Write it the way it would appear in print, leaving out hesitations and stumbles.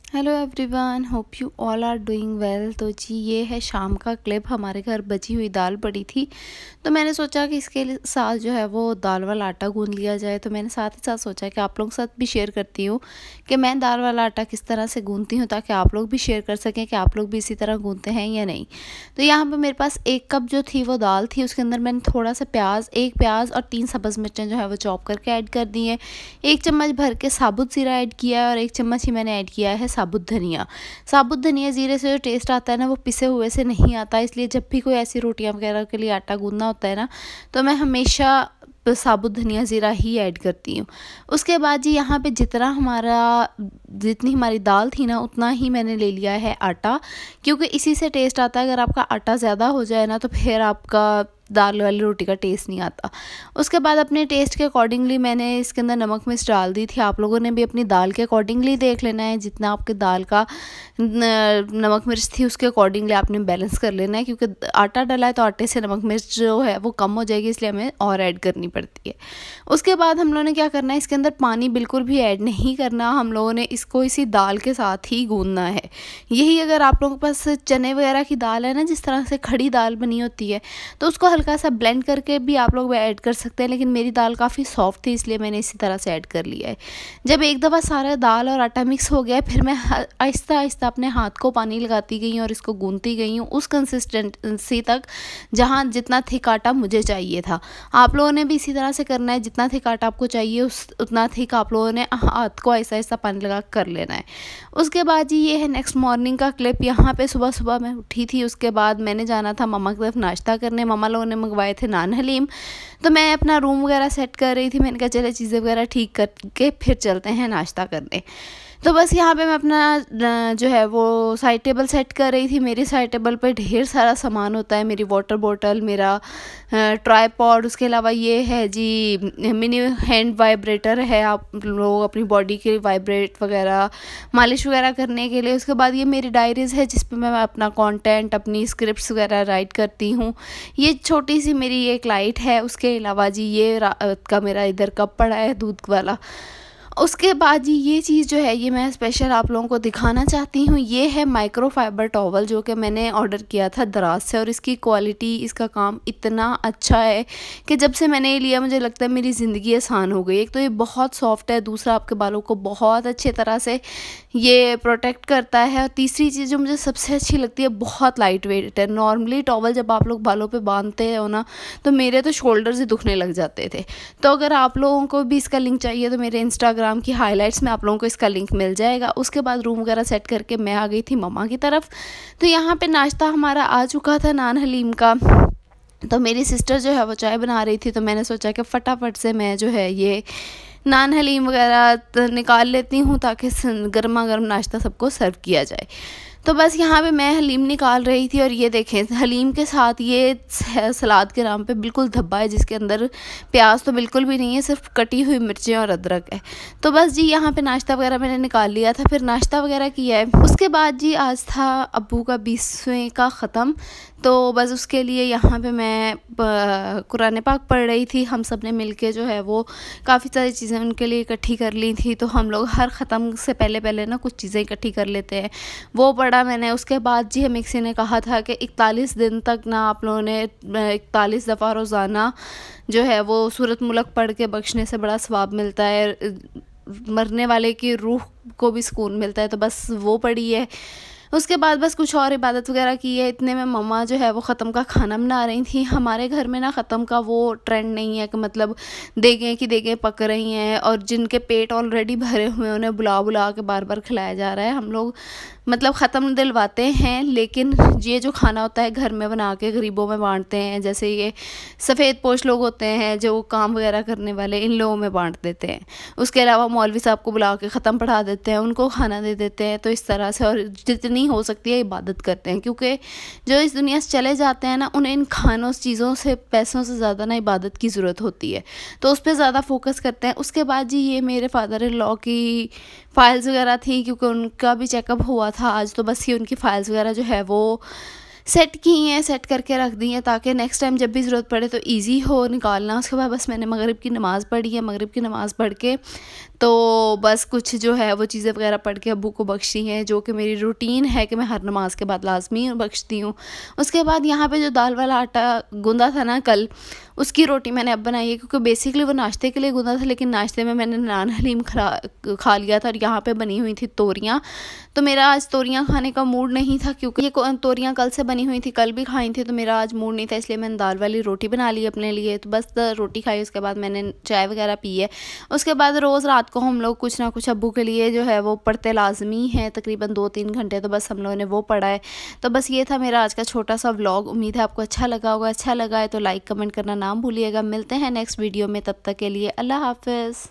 Hello everyone, hope you all are doing well. तो जी ये है शाम का क्लिप। हमारे घर बची हुई दाल पड़ी थी, तो मैंने सोचा कि इसके साथ जो है वो दाल वाला आटा गूंद लिया जाए। तो मैंने साथ ही साथ सोचा कि आप लोगों के साथ भी शेयर करती हूँ कि मैं दाल वाला आटा किस तरह से गूंदती हूँ, ताकि आप लोग भी शेयर कर सकें कि आप लोग भी इसी तरह गूंदते हैं या नहीं। तो यहाँ पर मेरे पास 1 कप जो थी वो दाल थी, उसके अंदर मैंने थोड़ा सा एक प्याज और 3 सब्ज़ मिर्चें जो है वो चॉप करके ऐड कर दी हैं। 1 चम्मच भर के साबुत जीरा ऐड किया है और 1 चम्मच ही मैंने ऐड किया है साबुत धनिया ज़ीरे से जो टेस्ट आता है ना, वो पिसे हुए से नहीं आता। इसलिए जब भी कोई ऐसी रोटियां वगैरह के लिए आटा गूंदना होता है ना, तो मैं हमेशा साबुत धनिया ज़ीरा ही ऐड करती हूँ। उसके बाद जी यहाँ पे जितनी हमारी दाल थी ना, उतना ही मैंने ले लिया है आटा, क्योंकि इसी से टेस्ट आता है। अगर आपका आटा ज़्यादा हो जाए ना, तो फिर आपका दाल वाली रोटी का टेस्ट नहीं आता। उसके बाद अपने टेस्ट के अकॉर्डिंगली मैंने इसके अंदर नमक मिर्च डाल दी थी। आप लोगों ने भी अपनी दाल के अकॉर्डिंगली देख लेना है, जितना आपके दाल का नमक मिर्च थी उसके अकॉर्डिंगली आपने बैलेंस कर लेना है, क्योंकि आटा डला है तो आटे से नमक मिर्च जो है वो कम हो जाएगी, इसलिए हमें और ऐड करनी पड़ती है। उसके बाद हम लोगों ने क्या करना है, इसके अंदर पानी बिल्कुल भी ऐड नहीं करना। हम लोगों ने इसको इसी दाल के साथ ही गूंदना है। यही अगर आप लोगों के पास चने वगैरह की दाल है ना, जिस तरह से खड़ी दाल बनी होती है, तो उसको हल्का सा ब्लेंड करके भी आप लोग ऐड कर सकते हैं, लेकिन मेरी दाल काफ़ी सॉफ्ट थी, इसलिए मैंने इसी तरह से ऐड कर लिया है। जब एक दफ़ा सारा दाल और आटा मिक्स हो गया, फिर मैं आहिस्ता आहिस्ता अपने हाथ को पानी लगाती गई और इसको गूंदती गई हूँ उस कंसिस्टेंसी तक जहाँ जितना थिक आटा मुझे चाहिए था। आप लोगों ने भी इसी तरह से करना है, जितना थिक आटा आपको चाहिए उतना थिक आप लोगों ने हाथ को आहिस्ता आहिस्ता पानी लगा कर लेना है। उसके बाद जी ये है नेक्स्ट मॉर्निंग का क्लिप। यहाँ पे सुबह सुबह मैं उठी थी, उसके बाद मैंने जाना था मम्मा की तरफ नाश्ता करने। मम्मा लोगों ने मंगवाए थे नान हलीम, तो मैं अपना रूम वगैरह सेट कर रही थी। मैंने कहा चले चीज़ें वगैरह ठीक करके फिर चलते हैं नाश्ता करने। तो बस यहाँ पे मैं अपना जो है वो साइड टेबल सेट कर रही थी। मेरी साइड टेबल पे ढेर सारा सामान होता है, मेरी वाटर बोतल, मेरा ट्राईपॉड, उसके अलावा ये है जी मिनी हैंड वाइब्रेटर है, आप लोग अपनी बॉडी के वाइब्रेट वगैरह मालिश वगैरह करने के लिए। उसके बाद ये मेरी डायरीज़ है, जिस पे मैं अपना कंटेंट, अपनी स्क्रिप्ट्स वगैरह राइट करती हूँ। ये छोटी सी मेरी एक लाइट है। उसके अलावा जी ये रात का मेरा इधर कप पड़ा है दूध वाला। उसके बाद जी ये चीज़ जो है ये मैं स्पेशल आप लोगों को दिखाना चाहती हूँ। ये है माइक्रोफाइबर टॉवल, जो कि मैंने ऑर्डर किया था दराज से, और इसकी क्वालिटी, इसका काम इतना अच्छा है कि जब से मैंने ये लिया मुझे लगता है मेरी ज़िंदगी आसान हो गई। एक तो ये बहुत सॉफ्ट है, दूसरा आपके बालों को बहुत अच्छे तरह से ये प्रोटेक्ट करता है, और तीसरी चीज़ जो मुझे सबसे अच्छी लगती है, बहुत लाइट वेट है। नॉर्मली टॉवल जब आप लोग बालों पे बांधते हो ना, तो मेरे तो शोल्डर्स ही दुखने लग जाते थे। तो अगर आप लोगों को भी इसका लिंक चाहिए तो मेरे इंस्टाग्राम की हाइलाइट्स में आप लोगों को इसका लिंक मिल जाएगा। उसके बाद रूम वगैरह सेट करके मैं आ गई थी मम्मा की तरफ। तो यहाँ पे नाश्ता हमारा आ चुका था नान हलीम का। तो मेरी सिस्टर जो है वो चाय बना रही थी, तो मैंने सोचा कि फटाफट से मैं जो है ये नान हलीम वगैरह निकाल लेती हूँ, ताकि गर्मा गर्म नाश्ता सबको सर्व किया जाए। तो बस यहाँ पे मैं हलीम निकाल रही थी, और ये देखें हलीम के साथ ये सलाद के नाम पे बिल्कुल धब्बा है, जिसके अंदर प्याज तो बिल्कुल भी नहीं है, सिर्फ कटी हुई मिर्चें और अदरक है। तो बस जी यहाँ पे नाश्ता वगैरह मैंने निकाल लिया था, फिर नाश्ता वगैरह किया है। उसके बाद जी आज था अब्बू का 20वें का ख़त्म, तो बस उसके लिए यहाँ पे मैं कुरान पाक पढ़ रही थी। हम सब ने मिल के जो है वो काफ़ी सारी चीज़ें उनके लिए इकट्ठी कर ली थी। तो हम लोग हर ख़त्म से पहले पहले ना कुछ चीज़ें इकट्ठी कर लेते हैं, वो पढ़ा मैंने। उसके बाद जी हमें किसी ने कहा था कि 41 दिन तक ना आप लोगों ने 41 दफ़ा रोज़ाना जो है वो सूरत मुल्क पढ़ के बख्शने से बड़ा सवाब मिलता है, मरने वाले की रूह को भी सुकून मिलता है। तो बस वो पढ़ी है। उसके बाद बस कुछ और इबादत वगैरह की है। इतने में मम्मा जो है वो ख़त्म का खाना बना रही थी। हमारे घर में ना ख़त्म का वो ट्रेंड नहीं है कि मतलब देगें की देगें पक रही हैं और जिनके पेट ऑलरेडी भरे हुए हैं उन्हें बुला बुला के बार बार खिलाया जा रहा है। हम लोग मतलब ख़त्म दिलवाते हैं, लेकिन ये जो खाना होता है घर में बना के गरीबों में बांटते हैं। जैसे ये सफ़ेद पोश लोग होते हैं जो काम वगैरह करने वाले, इन लोगों में बांट देते हैं। उसके अलावा मौलवी साहब को बुला के ख़त्म पढ़ा देते हैं, उनको खाना दे देते हैं। तो इस तरह से, और जितनी हो सकती है इबादत करते हैं, क्योंकि जो इस दुनिया से चले जाते हैं ना, उन्हें इन खानों चीज़ों से, पैसों से ज़्यादा ना इबादत की ज़रूरत होती है, तो उस पर ज़्यादा फोकस करते हैं। उसके बाद जी ये मेरे फादर इन लॉ की फ़ाइल्स वगैरह थी, क्योंकि उनका भी चेकअप हुआ था आज। तो बस ये उनकी फ़ाइल्स वगैरह जो है वो सेट की हैं, सेट करके रख दी हैं, ताकि नेक्स्ट टाइम जब भी ज़रूरत पड़े तो इजी हो निकालना। उसके बाद बस मैंने मगरिब की नमाज़ पढ़ी है। मगरिब की नमाज़ पढ़ के तो बस कुछ जो है वो चीज़ें वगैरह पढ़ के अब्बू को बख्शी हैं, जो कि मेरी रूटीन है कि मैं हर नमाज के बाद लाजमी बख्शती हूँ। उसके बाद यहाँ पे जो दाल वाला आटा गूंदा था ना कल, उसकी रोटी मैंने अब बनाई है, क्योंकि बेसिकली वो नाश्ते के लिए गूंदा था, लेकिन नाश्ते में मैंने नान हलीम खा लिया था और यहाँ पे बनी हुई थी तोरियाँ। तो मेरा आज तोरियाँ खाने का मूड नहीं था, क्योंकि ये तोरियाँ कल से बनी हुई थी, कल भी खाई थी, तो मेरा आज मूड नहीं था, इसलिए मैंने दाल वाली रोटी बना ली अपने लिए। तो बस रोटी खाई, उसके बाद मैंने चाय वगैरह पी है। उसके बाद रोज़ रात को हम लोग कुछ ना कुछ अब्बू के लिए जो है वो पढ़ते लाजमी है, तकरीबन 2-3 घंटे, तो बस हम लोगों ने वो पढ़ा है। तो बस ये था मेरा आज का छोटा सा व्लॉग। उम्मीद है आपको अच्छा लगा होगा। अच्छा लगा है तो लाइक कमेंट करना ना भूलिएगा। मिलते हैं नेक्स्ट वीडियो में, तब तक के लिए अल्लाह हाफ़िज़।